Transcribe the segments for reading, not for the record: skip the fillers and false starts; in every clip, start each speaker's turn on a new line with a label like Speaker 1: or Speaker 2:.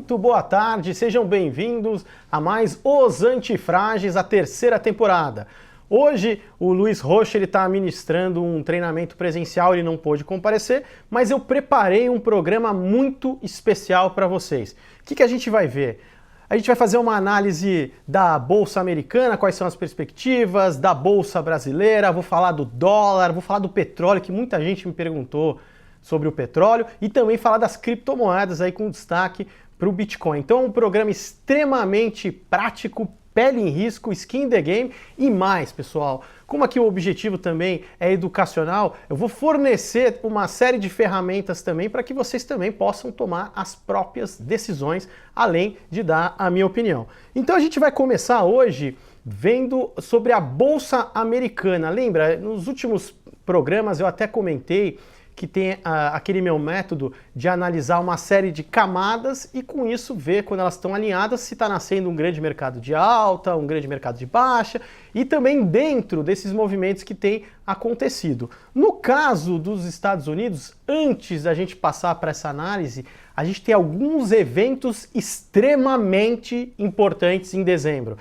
Speaker 1: Muito boa tarde, sejam bem-vindos a mais Os Antifrágeis, a terceira temporada. Hoje o Luiz Rocha está ministrando um treinamento presencial, ele não pôde comparecer, mas eu preparei um programa muito especial para vocês. O que a gente vai ver? A gente vai fazer uma análise da Bolsa Americana, quais são as perspectivas, da Bolsa Brasileira, vou falar do dólar, vou falar do petróleo, que muita gente me perguntou sobre o petróleo, e também falar das criptomoedas aí com destaque para o Bitcoin. Então é um programa extremamente prático, pele em risco, skin in the game e mais, pessoal. Como aqui o objetivo também é educacional, eu vou fornecer uma série de ferramentas também para que vocês também possam tomar as próprias decisões, além de dar a minha opinião. Então a gente vai começar hoje vendo sobre a Bolsa Americana. Lembra, nos últimos programas eu até comentei que tem aquele meu método de analisar uma série de camadas e com isso ver quando elas estão alinhadas se está nascendo um grande mercado de alta, um grande mercado de baixa e também dentro desses movimentos que tem acontecido. No caso dos Estados Unidos, antes da gente passar para essa análise, a gente tem alguns eventos extremamente importantes em dezembro.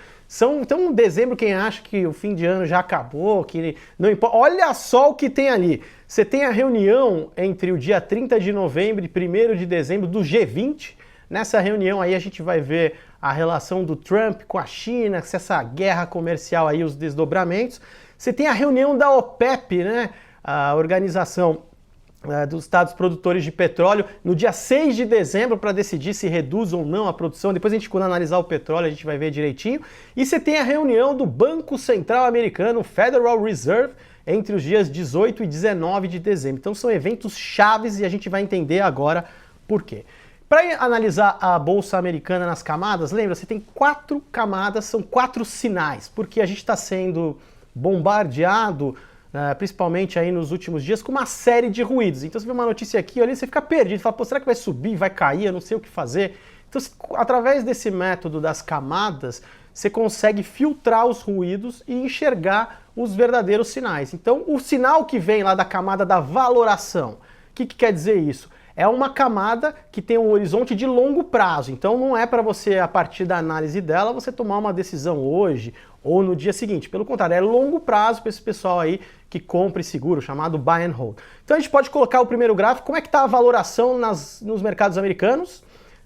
Speaker 1: Então, dezembro, quem acha que o fim de ano já acabou, que não importa, olha só o que tem ali. Você tem a reunião entre o dia 30 de novembro e 1º de dezembro do G20. Nessa reunião aí a gente vai ver a relação do Trump com a China, essa guerra comercial aí, os desdobramentos. Você tem a reunião da OPEP, né? A organização dos Estados Produtores de Petróleo, no dia 6 de dezembro para decidir se reduz ou não a produção. Depois a gente, quando analisar o petróleo, a gente vai ver direitinho. E você tem a reunião do Banco Central Americano, Federal Reserve, entre os dias 18 e 19 de dezembro. Então são eventos chaves e a gente vai entender agora por quê. Para analisar a Bolsa Americana nas camadas, lembra, você tem 4 camadas, são 4 sinais, porque a gente está sendo bombardeado principalmente aí nos últimos dias, com uma série de ruídos. Então você vê uma notícia aqui, ali você fica perdido, fala, pô, será que vai subir, vai cair, eu não sei o que fazer. Então, através desse método das camadas, você consegue filtrar os ruídos e enxergar os verdadeiros sinais. Então, o sinal que vem lá da camada da valoração, o que quer dizer isso? É uma camada que tem um horizonte de longo prazo, então não é para você, a partir da análise dela, você tomar uma decisão hoje ou no dia seguinte. Pelo contrário, é longo prazo para esse pessoal aí que compra e seguro, chamado buy and hold. Então a gente pode colocar o primeiro gráfico, como é que está a valoração nos mercados americanos?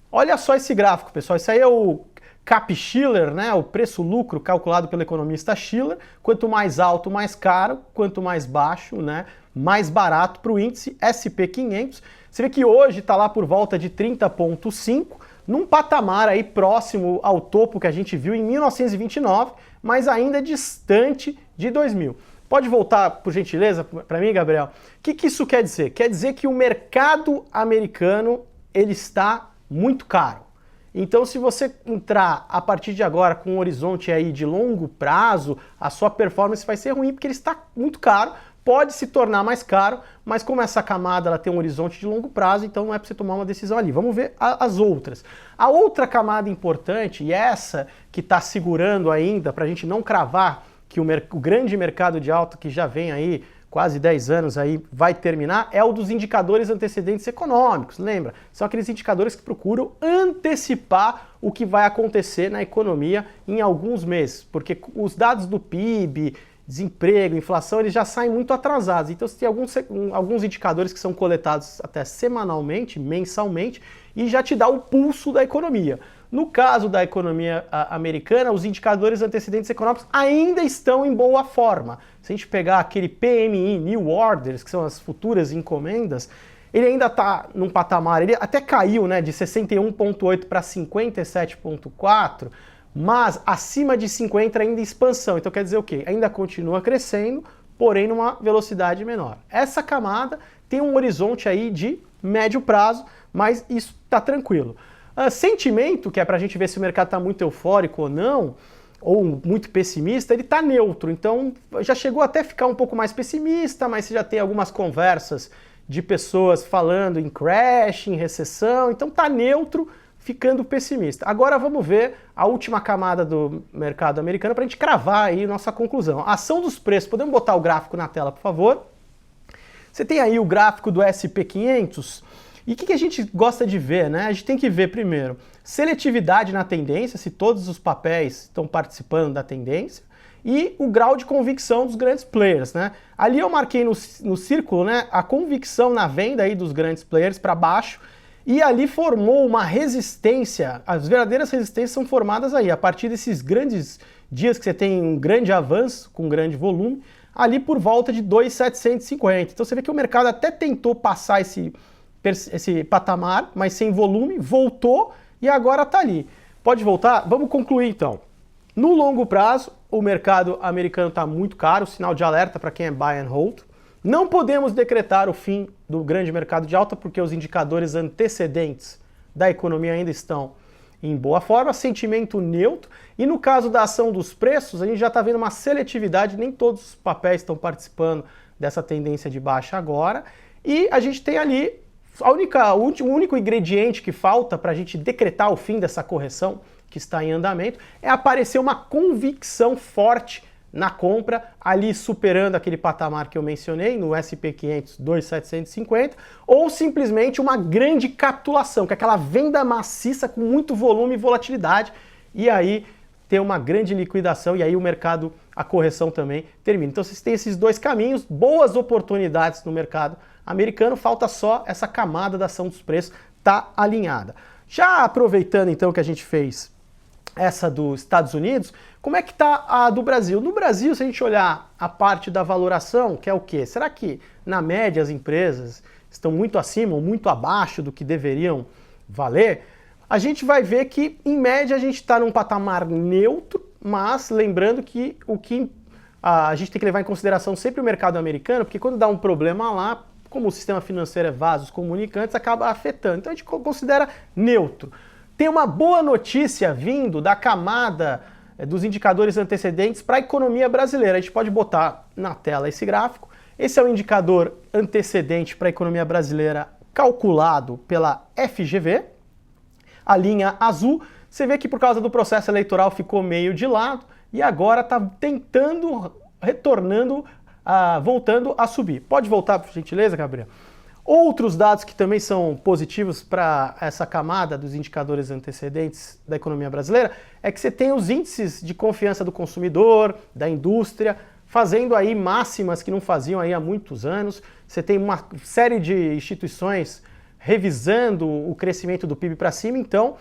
Speaker 1: Olha só esse gráfico, pessoal, isso aí é o Case-Shiller, né? O preço-lucro calculado pelo economista Shiller. Quanto mais alto, mais caro, quanto mais baixo, né? Mais barato para o índice SP500. Você vê que hoje está lá por volta de 30,5, num patamar aí próximo ao topo que a gente viu em 1929, mas ainda distante de 2000. Pode voltar, por gentileza, para mim, Gabriel? O que isso quer dizer? Quer dizer que o mercado americano ele está muito caro. Então, se você entrar a partir de agora com um horizonte aí de longo prazo, a sua performance vai ser ruim porque ele está muito caro. Pode se tornar mais caro, mas como essa camada ela tem um horizonte de longo prazo, então não é para você tomar uma decisão ali. Vamos ver as outras. A outra camada importante, e essa que está segurando ainda, para a gente não cravar que o grande mercado de alta que já vem aí, quase 10 anos aí, vai terminar, é o dos indicadores antecedentes econômicos, lembra? São aqueles indicadores que procuram antecipar o que vai acontecer na economia em alguns meses, porque os dados do PIB, desemprego, inflação, eles já saem muito atrasados. Então você tem alguns indicadores que são coletados até semanalmente, mensalmente, e já te dá o pulso da economia. No caso da economia americana, os indicadores antecedentes econômicos ainda estão em boa forma. Se a gente pegar aquele PMI, New Orders, que são as futuras encomendas, ele ainda está num patamar, ele até caiu, né, de 61,8 para 57,4, mas acima de 50 ainda em expansão. Então quer dizer o quê? Ainda continua crescendo, porém numa velocidade menor. Essa camada tem um horizonte aí de médio prazo, mas isso está tranquilo. Sentimento, que é para a gente ver se o mercado está muito eufórico ou não, ou muito pessimista, ele está neutro. Então já chegou até a ficar um pouco mais pessimista, mas você já tem algumas conversas de pessoas falando em crash, em recessão, então está neutro, ficando pessimista. Agora vamos ver a última camada do mercado americano para a gente cravar aí nossa conclusão. A ação dos preços, podemos botar o gráfico na tela, por favor? Você tem aí o gráfico do SP500 E o que a gente gosta de ver, né? A gente tem que ver primeiro seletividade na tendência, se todos os papéis estão participando da tendência, e o grau de convicção dos grandes players, né? Ali eu marquei no círculo, né, a convicção na venda aí dos grandes players para baixo, e ali formou uma resistência. As verdadeiras resistências são formadas aí, a partir desses grandes dias que você tem um grande avanço, com grande volume, ali por volta de 2.750. Então você vê que o mercado até tentou passar esse patamar, mas sem volume, voltou e agora está ali. Pode voltar? Vamos concluir então. No longo prazo, o mercado americano está muito caro, sinal de alerta para quem é buy and hold. Não podemos decretar o fim do grande mercado de alta porque os indicadores antecedentes da economia ainda estão em boa forma, sentimento neutro. E no caso da ação dos preços, a gente já está vendo uma seletividade, nem todos os papéis estão participando dessa tendência de baixa agora. E a gente tem ali o único ingrediente que falta para a gente decretar o fim dessa correção que está em andamento é aparecer uma convicção forte na compra, ali superando aquele patamar que eu mencionei, no SP 500, 2.750, ou simplesmente uma grande capitulação, que é aquela venda maciça com muito volume e volatilidade, e aí ter uma grande liquidação, e aí o mercado, a correção também termina. Então vocês têm esses dois caminhos, boas oportunidades no mercado americano, falta só essa camada da ação dos preços tá alinhada. Já aproveitando então que a gente fez essa dos Estados Unidos, como é que está a do Brasil? No Brasil, se a gente olhar a parte da valoração, que é o quê? Será que, na média, as empresas estão muito acima ou muito abaixo do que deveriam valer? A gente vai ver que, em média, a gente está num patamar neutro, mas lembrando que a gente tem que levar em consideração sempre o mercado americano, porque quando dá um problema lá, como o sistema financeiro é vasos comunicantes, acaba afetando. Então a gente considera neutro. Tem uma boa notícia vindo da camada dos indicadores antecedentes para a economia brasileira. A gente pode botar na tela esse gráfico. Esse é o indicador antecedente para a economia brasileira calculado pela FGV. A linha azul, você vê que por causa do processo eleitoral ficou meio de lado e agora está tentando, retornando, voltando a subir. Pode voltar, por gentileza, Gabriel? Outros dados que também são positivos para essa camada dos indicadores antecedentes da economia brasileira é que você tem os índices de confiança do consumidor, da indústria, fazendo aí máximas que não faziam aí há muitos anos. Você tem uma série de instituições revisando o crescimento do PIB para cima, então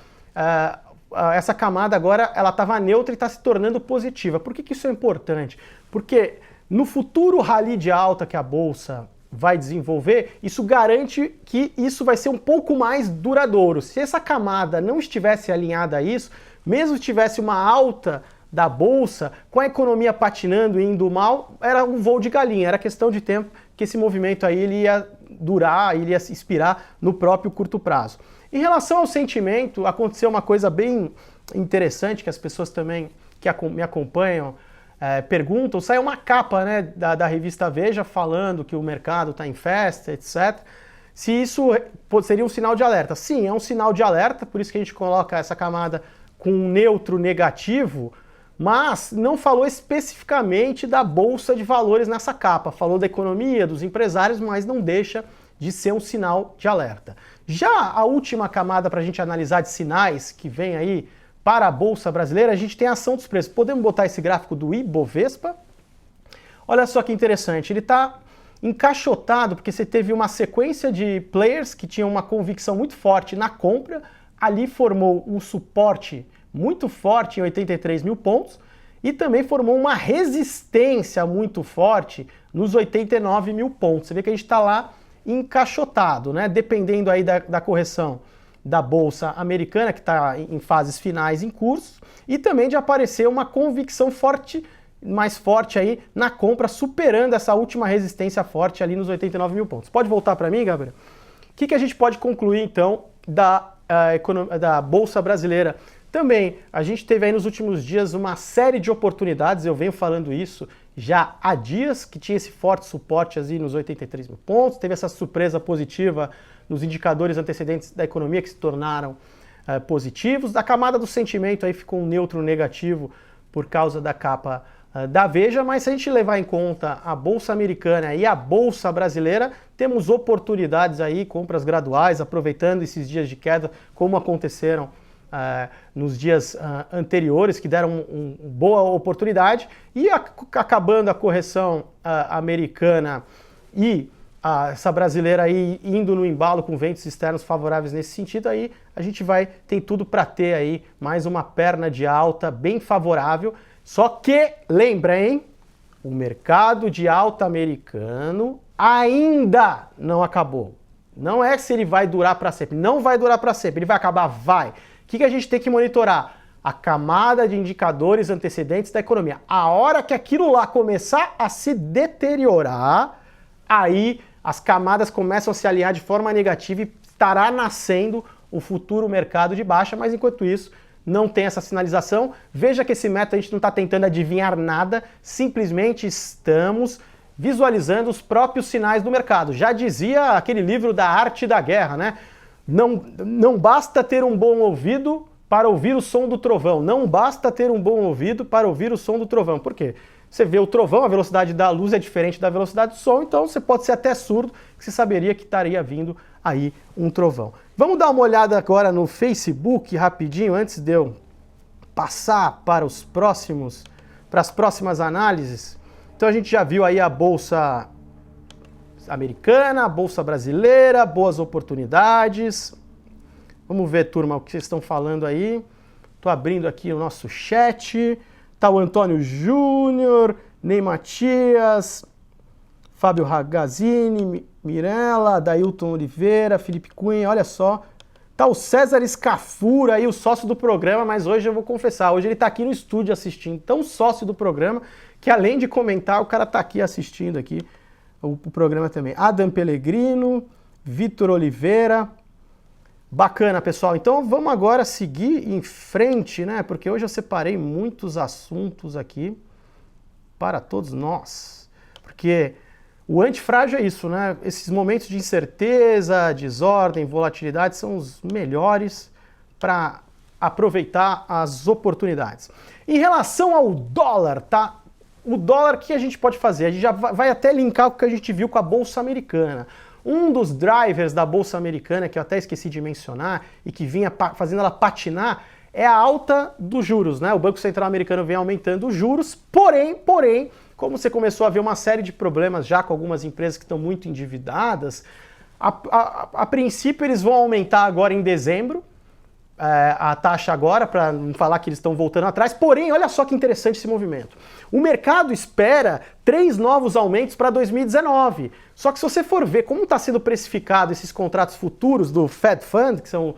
Speaker 1: essa camada agora ela estava neutra e está se tornando positiva. Por que isso é importante? Porque no futuro rally de alta que a Bolsa vai desenvolver, isso garante que isso vai ser um pouco mais duradouro. Se essa camada não estivesse alinhada a isso, mesmo que tivesse uma alta da Bolsa, com a economia patinando e indo mal, era um voo de galinha, era questão de tempo que esse movimento aí ele ia durar, ele ia se expirar no próprio curto prazo. Em relação ao sentimento, aconteceu uma coisa bem interessante que as pessoas também que me acompanham perguntam, saiu uma capa, né, da revista Veja falando que o mercado está em festa, etc. Se isso seria um sinal de alerta. Sim, é um sinal de alerta, por isso que a gente coloca essa camada com um neutro negativo, mas não falou especificamente da Bolsa de Valores nessa capa. Falou da economia, dos empresários, mas não deixa de ser um sinal de alerta. Já a última camada para a gente analisar de sinais que vem aí para a Bolsa Brasileira, a gente tem a ação dos preços. Podemos botar esse gráfico do Ibovespa? Olha só que interessante, ele está encaixotado porque você teve uma sequência de players que tinham uma convicção muito forte na compra, ali formou um suporte muito forte em 83 mil pontos e também formou uma resistência muito forte nos 89 mil pontos. Você vê que a gente está lá encaixotado, né? Dependendo aí da correção da Bolsa Americana, que está em fases finais em curso, e também de aparecer uma convicção forte, mais forte aí na compra, superando essa última resistência forte ali nos 89 mil pontos. Pode voltar para mim, Gabriel? O que a gente pode concluir, então, da Bolsa Brasileira? Também, a gente teve aí nos últimos dias uma série de oportunidades, eu venho falando isso já há dias, que tinha esse forte suporte assim nos 83 mil pontos, teve essa surpresa positiva nos indicadores antecedentes da economia que se tornaram positivos. Da camada do sentimento aí ficou um neutro negativo por causa da capa da Veja, mas se a gente levar em conta a Bolsa Americana e a Bolsa Brasileira, temos oportunidades aí, compras graduais, aproveitando esses dias de queda, como aconteceram nos dias anteriores, que deram uma boa oportunidade, e acabando a correção americana e essa brasileira aí indo no embalo com ventos externos favoráveis nesse sentido, aí a gente tem tudo para ter aí mais uma perna de alta bem favorável. Só que, lembra, hein? O mercado de alta americano ainda não acabou. Não é se ele vai durar para sempre. Não vai durar para sempre. Ele vai acabar? Vai. O que a gente tem que monitorar? A camada de indicadores antecedentes da economia. A hora que aquilo lá começar a se deteriorar, aí as camadas começam a se alinhar de forma negativa e estará nascendo o futuro mercado de baixa, mas enquanto isso, não tem essa sinalização. Veja que esse método a gente não está tentando adivinhar nada, simplesmente estamos visualizando os próprios sinais do mercado. Já dizia aquele livro da Arte da Guerra, né? Não basta ter um bom ouvido para ouvir o som do trovão. Não basta ter um bom ouvido para ouvir o som do trovão. Por quê? Você vê o trovão, a velocidade da luz é diferente da velocidade do som, então você pode ser até surdo, que você saberia que estaria vindo aí um trovão. Vamos dar uma olhada agora no Facebook rapidinho, antes de eu passar para as próximas análises. Então a gente já viu aí a Bolsa Americana, a Bolsa Brasileira, boas oportunidades. Vamos ver, turma, o que vocês estão falando aí. Estou abrindo aqui o nosso chat. Tá o Antônio Júnior, Ney Matias, Fábio Ragazzini, Mirella, Dailton Oliveira, Felipe Cunha, olha só. Tá o César Scafura aí, o sócio do programa, mas hoje eu vou confessar, hoje ele tá aqui no estúdio assistindo, tão sócio do programa, que além de comentar, o cara tá aqui assistindo aqui o programa também. Adam Pellegrino, Vitor Oliveira. Bacana, pessoal. Então vamos agora seguir em frente, né? Porque hoje eu separei muitos assuntos aqui para todos nós. Porque o antifrágil é isso, né? Esses momentos de incerteza, desordem, volatilidade são os melhores para aproveitar as oportunidades. Em relação ao dólar, tá? O dólar, o que a gente pode fazer? A gente já vai até linkar o que a gente viu com a Bolsa Americana. Um dos drivers da Bolsa Americana, que eu até esqueci de mencionar, e que vinha fazendo ela patinar, é a alta dos juros, né? O Banco Central Americano vem aumentando os juros, porém, como você começou a ver uma série de problemas já com algumas empresas que estão muito endividadas, a princípio eles vão aumentar agora em dezembro, a taxa agora, para não falar que eles estão voltando atrás, porém, olha só que interessante esse movimento. O mercado espera 3 novos aumentos para 2019. Só que se você for ver como está sendo precificado esses contratos futuros do Fed Fund, que são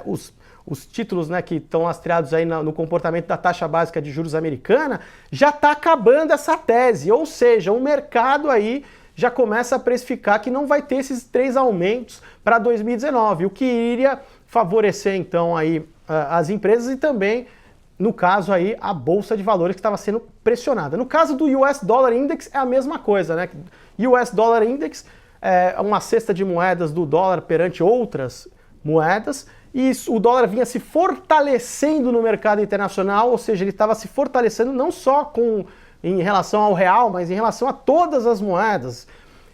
Speaker 1: os títulos, né, que estão lastreados aí no comportamento da taxa básica de juros americana, já está acabando essa tese. Ou seja, o mercado aí já começa a precificar que não vai ter esses 3 aumentos para 2019, o que iria favorecer então aí as empresas e também, no caso aí, a Bolsa de Valores que estava sendo pressionada. No caso do US Dollar Index é a mesma coisa, né? US Dollar Index é uma cesta de moedas do dólar perante outras moedas e o dólar vinha se fortalecendo no mercado internacional, ou seja, ele estava se fortalecendo não só em relação ao real, mas em relação a todas as moedas.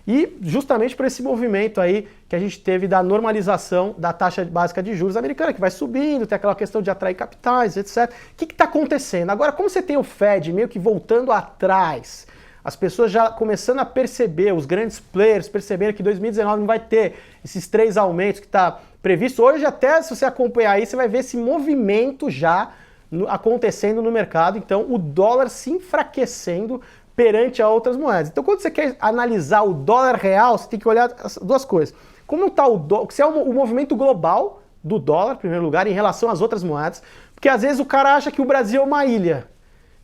Speaker 1: E justamente por esse movimento aí que a gente teve da normalização da taxa básica de juros americana, que vai subindo, tem aquela questão de atrair capitais, etc. O que está acontecendo? Agora, como você tem o Fed meio que voltando atrás, as pessoas já começando a perceber, os grandes players perceberam que 2019 não vai ter esses 3 aumentos que está previsto. Hoje até, se você acompanhar aí, você vai ver esse movimento já acontecendo no mercado. Então, o dólar se enfraquecendo perante a outras moedas. Então, quando você quer analisar o dólar real, você tem que olhar as duas coisas. Como está o dólar, se é o movimento global do dólar, em primeiro lugar, em relação às outras moedas, porque às vezes o cara acha que o Brasil é uma ilha,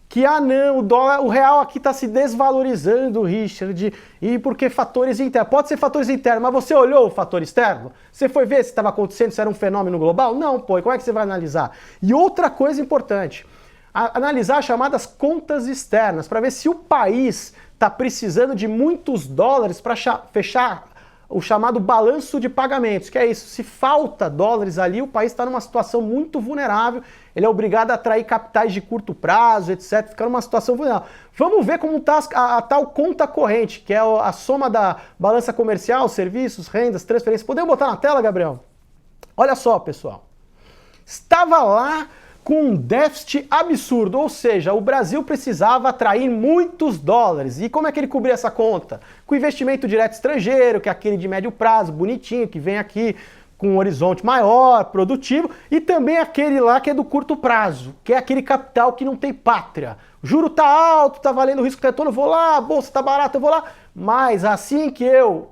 Speaker 1: que não, o real aqui está se desvalorizando, Richard, e porque fatores internos. Pode ser fatores internos, mas você olhou o fator externo? Você foi ver se estava acontecendo, se era um fenômeno global? Não, pô, e como é que você vai analisar? E outra coisa importante, analisar as chamadas contas externas, para ver se o país está precisando de muitos dólares para fechar o chamado balanço de pagamentos, que é isso, se falta dólares ali, o país está numa situação muito vulnerável, ele é obrigado a atrair capitais de curto prazo, etc, fica numa situação vulnerável. Vamos ver como está a tal conta corrente, que é a soma da balança comercial, serviços, rendas, transferências. Podemos botar na tela, Gabriel? Olha só, pessoal, estava lá com um déficit absurdo, ou seja, o Brasil precisava atrair muitos dólares. E como é que ele cobria essa conta? Com investimento direto estrangeiro, que é aquele de médio prazo, bonitinho, que vem aqui com um horizonte maior, produtivo, e também aquele lá que é do curto prazo, que é aquele capital que não tem pátria. O juro tá alto, tá valendo risco retorno, eu vou lá, a bolsa tá barata, eu vou lá, mas assim que eu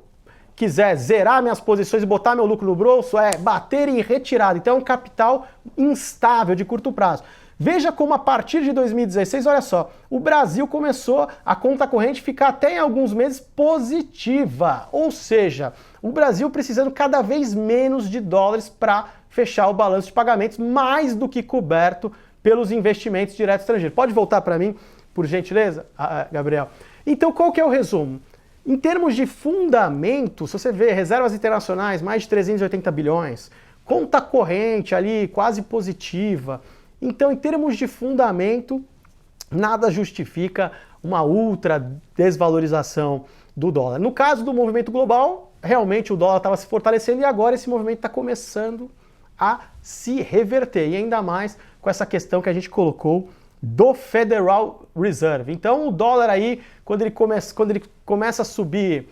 Speaker 1: quiser zerar minhas posições e botar meu lucro no bolso, é bater em retirada. Então é um capital instável de curto prazo. Veja como a partir de 2016, olha só, o Brasil começou a conta corrente ficar até em alguns meses positiva. Ou seja, o Brasil precisando cada vez menos de dólares para fechar o balanço de pagamentos, mais do que coberto pelos investimentos diretos estrangeiros. Pode voltar para mim, por gentileza, Gabriel? Então qual que é o resumo? Em termos de fundamento, se você vê reservas internacionais, mais de 380 bilhões, conta corrente ali quase positiva. Então, em termos de fundamento, nada justifica uma ultra desvalorização do dólar. No caso do movimento global, realmente o dólar estava se fortalecendo e agora esse movimento está começando a se reverter. E ainda mais com essa questão que a gente colocou do Federal Reserve. Então o dólar aí, quando ele começa a subir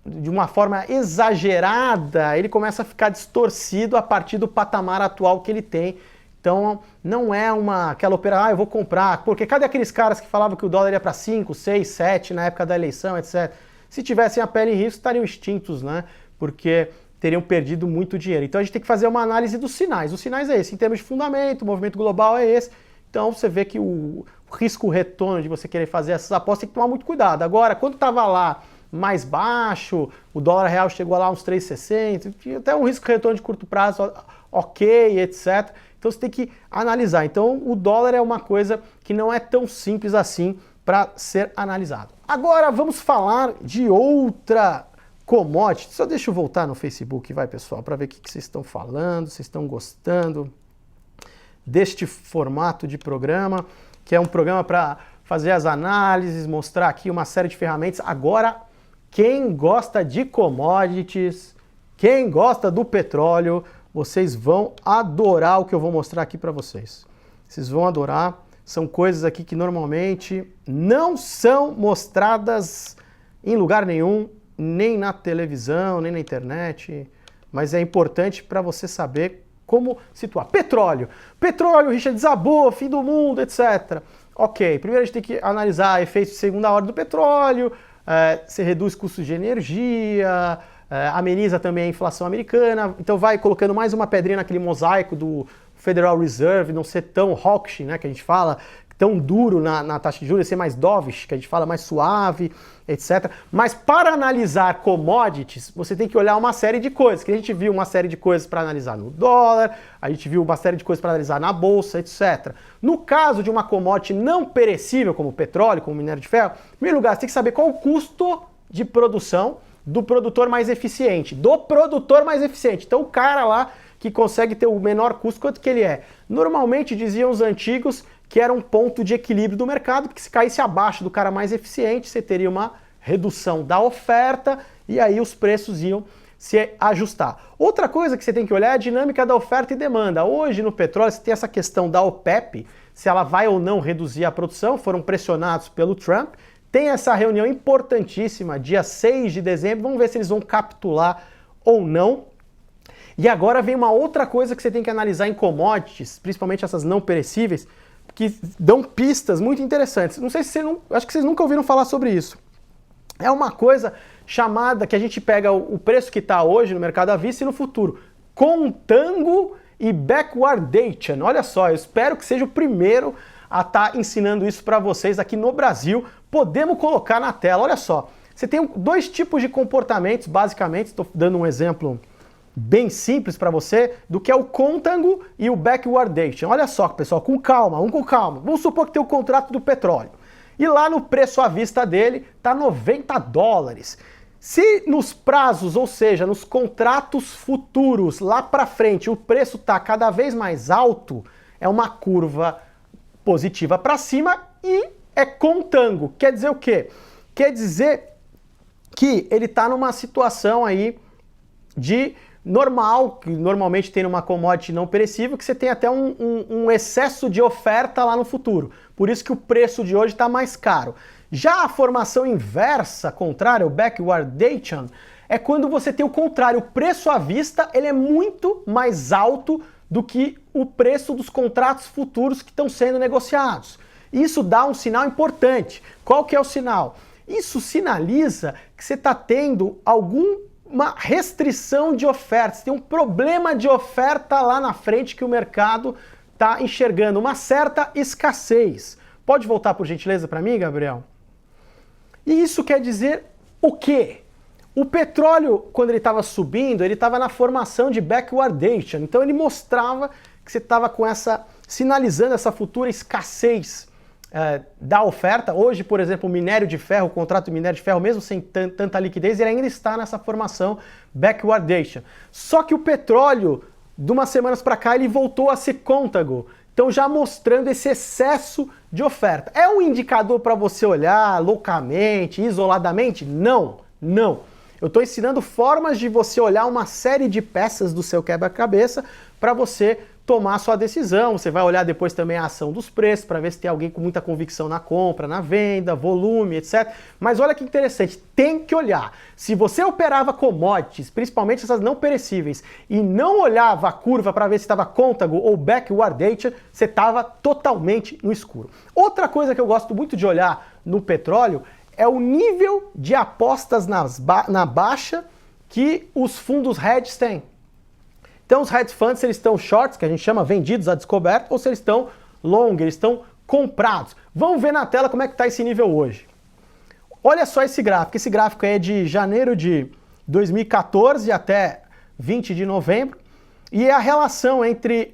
Speaker 1: de uma forma exagerada, ele começa a ficar distorcido a partir do patamar atual que ele tem. Então não é aquela operação, eu vou comprar, porque cadê aqueles caras que falavam que o dólar ia para 5, 6, 7 na época da eleição, etc. Se tivessem a pele em risco, estariam extintos, né? Porque teriam perdido muito dinheiro. Então a gente tem que fazer uma análise dos sinais. Os sinais é esse, em termos de fundamento, o movimento global é esse. Então você vê que o risco-retorno de você querer fazer essas apostas tem que tomar muito cuidado. Agora, quando estava lá mais baixo, o dólar real chegou lá uns 3,60, tinha até um risco-retorno de curto prazo ok, etc. Então você tem que analisar. Então o dólar é uma coisa que não é tão simples assim para ser analisado. Agora vamos falar de outra commodity. Só deixa eu voltar no Facebook, vai pessoal, para ver o que vocês estão falando, vocês estão gostando deste formato de programa, que é um programa para fazer as análises, mostrar aqui uma série de ferramentas. Agora, quem gosta de commodities, quem gosta do petróleo, vocês vão adorar o que eu vou mostrar aqui para vocês. Vocês vão adorar, são coisas aqui que normalmente não são mostradas em lugar nenhum, nem na televisão, nem na internet, mas é importante para você saber como situar. Petróleo. Petróleo, Richard, desabou, fim do mundo, etc. Ok, primeiro a gente tem que analisar efeitos de segunda ordem do petróleo, você reduz custos de energia, ameniza também a inflação americana, então vai colocando mais uma pedrinha naquele mosaico do Federal Reserve, não ser tão hawkish, né, que a gente fala, tão duro na taxa de juros, ser mais dovish, que a gente fala mais suave, etc. Mas para analisar commodities, você tem que olhar uma série de coisas, que a gente viu uma série de coisas para analisar no dólar, a gente viu uma série de coisas para analisar na bolsa, etc. No caso de uma commodity não perecível, como petróleo, como minério de ferro, em primeiro lugar, você tem que saber qual o custo de produção do produtor mais eficiente. Então o cara lá que consegue ter o menor custo, quanto que ele é? Normalmente, diziam os antigos, que era um ponto de equilíbrio do mercado, porque se caísse abaixo do cara mais eficiente, você teria uma redução da oferta e aí os preços iam se ajustar. Outra coisa que você tem que olhar é a dinâmica da oferta e demanda. Hoje no petróleo você tem essa questão da OPEP, se ela vai ou não reduzir a produção, foram pressionados pelo Trump. Tem essa reunião importantíssima, dia 6 de dezembro, vamos ver se eles vão capitular ou não. E agora vem uma outra coisa que você tem que analisar em commodities, principalmente essas não perecíveis, que dão pistas muito interessantes. Não sei se acho que vocês nunca ouviram falar sobre isso. É uma coisa chamada, que a gente pega o preço que está hoje no mercado à vista e no futuro, contango e backwardation. Olha só, eu espero que seja o primeiro a estar ensinando isso para vocês aqui no Brasil. Podemos colocar na tela, olha só. Você tem dois tipos de comportamentos, basicamente, estou dando um exemplo bem simples para você, do que é o contango e o backwardation. Olha só, pessoal, com calma, com calma. Vamos supor que tem o contrato do petróleo. E lá no preço à vista dele tá 90 dólares. Se nos prazos, ou seja, nos contratos futuros, lá para frente, o preço está cada vez mais alto, é uma curva positiva para cima e é contango. Quer dizer o quê? Quer dizer que ele está numa situação aí de normal, que normalmente tem numa commodity não perecível, que você tem até um excesso de oferta lá no futuro. Por isso que o preço de hoje está mais caro. Já a formação inversa, contrária, o backwardation, é quando você tem o contrário. O preço à vista ele é muito mais alto do que o preço dos contratos futuros que estão sendo negociados. Isso dá um sinal importante. Qual que é o sinal? Isso sinaliza que você está tendo uma restrição de ofertas, tem um problema de oferta lá na frente que o mercado está enxergando, uma certa escassez. Pode voltar por gentileza para mim, Gabriel? E isso quer dizer o quê? O petróleo, quando ele estava subindo, ele estava na formação de backwardation. Então ele mostrava que você estava com sinalizando essa futura escassez da oferta. Hoje, por exemplo, o minério de ferro, o contrato de minério de ferro, mesmo sem tanta liquidez, ele ainda está nessa formação backwardation. Só que o petróleo, de umas semanas para cá, ele voltou a ser contango. Então já mostrando esse excesso de oferta. É um indicador para você olhar loucamente, isoladamente? Não, não. Eu estou ensinando formas de você olhar uma série de peças do seu quebra-cabeça para você tomar a sua decisão. Você vai olhar depois também a ação dos preços para ver se tem alguém com muita convicção na compra, na venda, volume, etc. Mas olha que interessante, tem que olhar. Se você operava commodities, principalmente essas não perecíveis, e não olhava a curva para ver se estava contango ou backwardation, você estava totalmente no escuro. Outra coisa que eu gosto muito de olhar no petróleo é o nível de apostas na baixa que os fundos hedge têm. Então os hedge funds, se eles estão shorts, que a gente chama vendidos a descoberto, ou se eles estão long, eles estão comprados. Vamos ver na tela como é que está esse nível hoje. Olha só esse gráfico. Esse gráfico é de janeiro de 2014 até 20 de novembro. E é a relação entre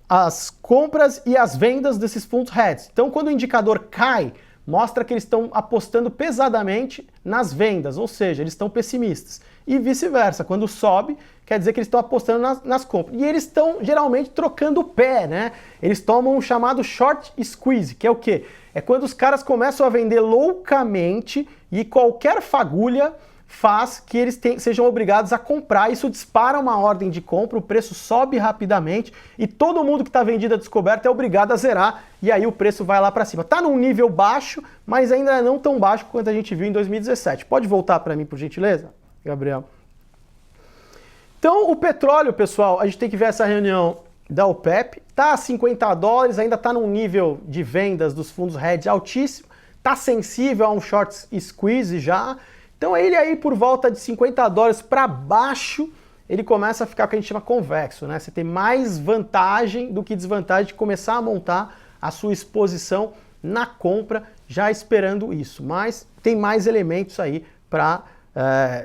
Speaker 1: as compras e as vendas desses fundos hedge. Então quando o indicador cai, mostra que eles estão apostando pesadamente nas vendas, ou seja, eles estão pessimistas. E vice-versa, quando sobe, quer dizer que eles estão apostando nas compras. E eles estão geralmente trocando o pé, né? Eles tomam um chamado short squeeze, que é o quê? É quando os caras começam a vender loucamente e qualquer fagulha faz que eles sejam obrigados a comprar. Isso dispara uma ordem de compra, o preço sobe rapidamente e todo mundo que está vendido a descoberto é obrigado a zerar e aí o preço vai lá para cima. Está num nível baixo, mas ainda não tão baixo quanto a gente viu em 2017. Pode voltar para mim, por gentileza, Gabriel? Então, o petróleo, pessoal, a gente tem que ver essa reunião da OPEP. Está a $50, ainda está num nível de vendas dos fundos hedge altíssimo, está sensível a um short squeeze já. Então ele aí por volta de $50 para baixo, ele começa a ficar o que a gente chama convexo, né? Você tem mais vantagem do que desvantagem de começar a montar a sua exposição na compra, já esperando isso. Mas tem mais elementos aí para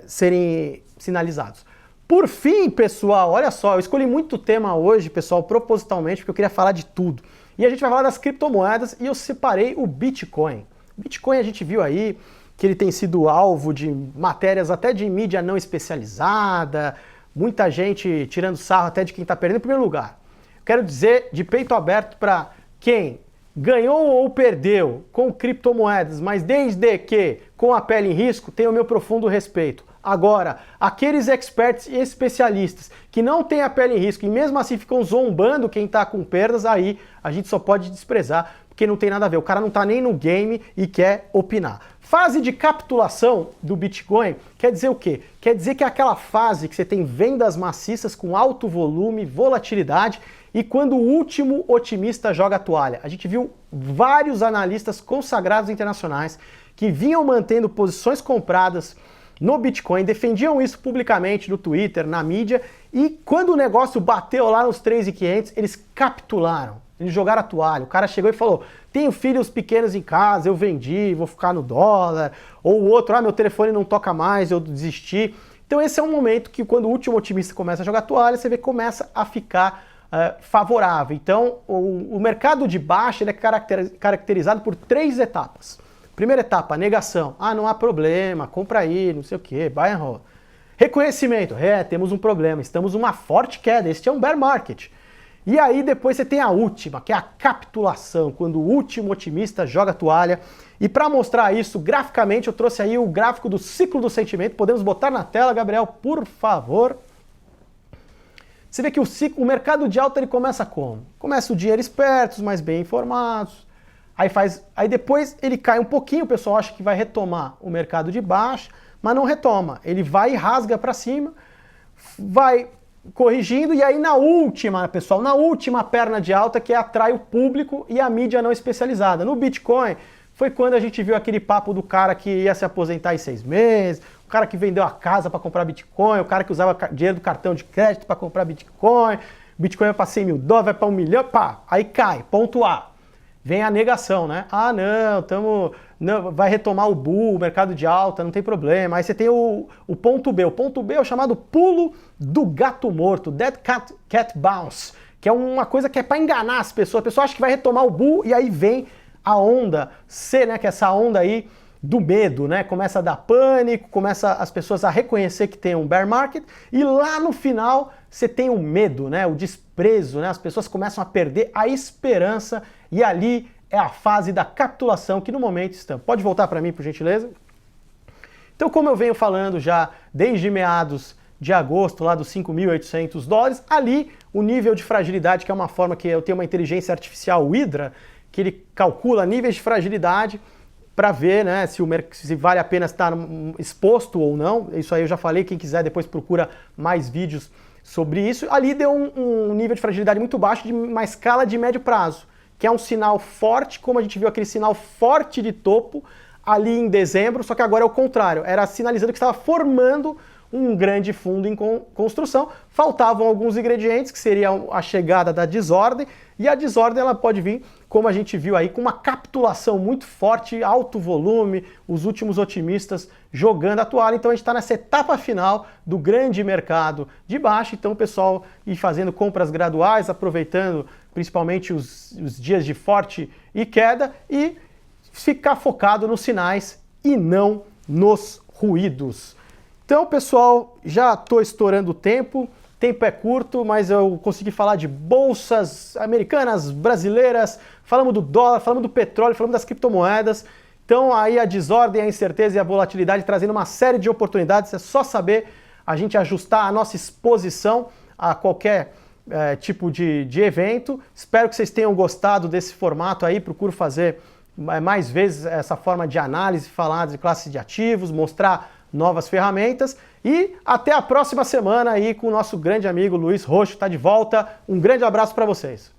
Speaker 1: serem sinalizados. Por fim, pessoal, olha só, eu escolhi muito tema hoje, pessoal, propositalmente, porque eu queria falar de tudo. E a gente vai falar das criptomoedas e eu separei o Bitcoin. Bitcoin a gente viu aí que ele tem sido alvo de matérias até de mídia não especializada, muita gente tirando sarro até de quem está perdendo. Em primeiro lugar, quero dizer de peito aberto para quem ganhou ou perdeu com criptomoedas, mas desde que com a pele em risco, tem o meu profundo respeito. Agora, aqueles experts e especialistas que não têm a pele em risco e mesmo assim ficam zombando quem está com perdas, aí a gente só pode desprezar, porque não tem nada a ver. O cara não está nem no game e quer opinar. Fase de capitulação do Bitcoin quer dizer o quê? Quer dizer que é aquela fase que você tem vendas maciças com alto volume, volatilidade e quando o último otimista joga a toalha. A gente viu vários analistas consagrados internacionais que vinham mantendo posições compradas no Bitcoin, defendiam isso publicamente no Twitter, na mídia, e quando o negócio bateu lá nos 3.500, eles capitularam, eles jogaram a toalha. O cara chegou e falou, tenho filhos pequenos em casa, eu vendi, vou ficar no dólar, ou o outro, meu telefone não toca mais, eu desisti. Então esse é um momento que quando o último otimista começa a jogar a toalha, você vê que começa a ficar favorável. Então o mercado de baixa ele é caracterizado por 3 etapas. Primeira etapa, negação. Ah, não há problema, compra aí, não sei o que, buy and hold. Reconhecimento. Temos um problema, estamos numa forte queda, este é um bear market. E aí depois você tem a última, que é a capitulação, quando o último otimista joga a toalha. E para mostrar isso graficamente, eu trouxe aí o gráfico do ciclo do sentimento. Podemos botar na tela, Gabriel, por favor. Você vê que o mercado de alta ele começa como? Começa o dinheiro espertos, mas bem informados. Aí depois ele cai um pouquinho, o pessoal acha que vai retomar o mercado de baixa, mas não retoma. Ele vai e rasga para cima, vai corrigindo, e aí na última, pessoal, na última perna de alta que atrai o público e a mídia não especializada. No Bitcoin foi quando a gente viu aquele papo do cara que ia se aposentar em 6 meses, o cara que vendeu a casa para comprar Bitcoin, o cara que usava dinheiro do cartão de crédito para comprar Bitcoin, Bitcoin vai para 100 mil dólares, vai para 1 milhão, pá, aí cai, ponto A. Vem a negação, né? Ah, não, vai retomar o bull, o mercado de alta, não tem problema. Aí você tem o ponto B. O ponto B é o chamado pulo do gato morto, Dead Cat Bounce, que é uma coisa que é para enganar as pessoas. A pessoa acha que vai retomar o bull e aí vem a onda C, né? Que é essa onda aí do medo, né? Começa a dar pânico, começa as pessoas a reconhecer que tem um bear market e lá no final você tem o medo, né? O desprezo, né? As pessoas começam a perder a esperança e ali é a fase da capitulação que no momento estamos. Pode voltar para mim, por gentileza? Então, como eu venho falando já desde meados de agosto, lá dos 5.800 dólares, ali o nível de fragilidade, que é uma forma que eu tenho uma inteligência artificial, o Hydra, que ele calcula níveis de fragilidade para ver, né, se vale a pena estar exposto ou não. Isso aí eu já falei, quem quiser depois procura mais vídeos sobre isso. Ali deu um nível de fragilidade muito baixo de uma escala de médio prazo, que é um sinal forte, como a gente viu aquele sinal forte de topo ali em dezembro, só que agora é o contrário, era sinalizando que estava formando um grande fundo em construção. Faltavam alguns ingredientes, que seriam a chegada da desordem, e a desordem ela pode vir, como a gente viu aí, com uma capitulação muito forte, alto volume, os últimos otimistas jogando a toalha. Então a gente está nessa etapa final do grande mercado de baixa, então o pessoal ir fazendo compras graduais, aproveitando principalmente os dias de forte e queda, e ficar focado nos sinais e não nos ruídos. Então, pessoal, já estou estourando o tempo é curto, mas eu consegui falar de bolsas americanas, brasileiras, falamos do dólar, falamos do petróleo, falamos das criptomoedas. Então aí a desordem, a incerteza e a volatilidade trazendo uma série de oportunidades, é só saber a gente ajustar a nossa exposição a qualquer tipo de evento. Espero que vocês tenham gostado desse formato aí, procuro fazer mais vezes essa forma de análise, falar de classes de ativos, mostrar novas ferramentas, e até a próxima semana aí com o nosso grande amigo Luiz Roxo, tá de volta. Um grande abraço para vocês.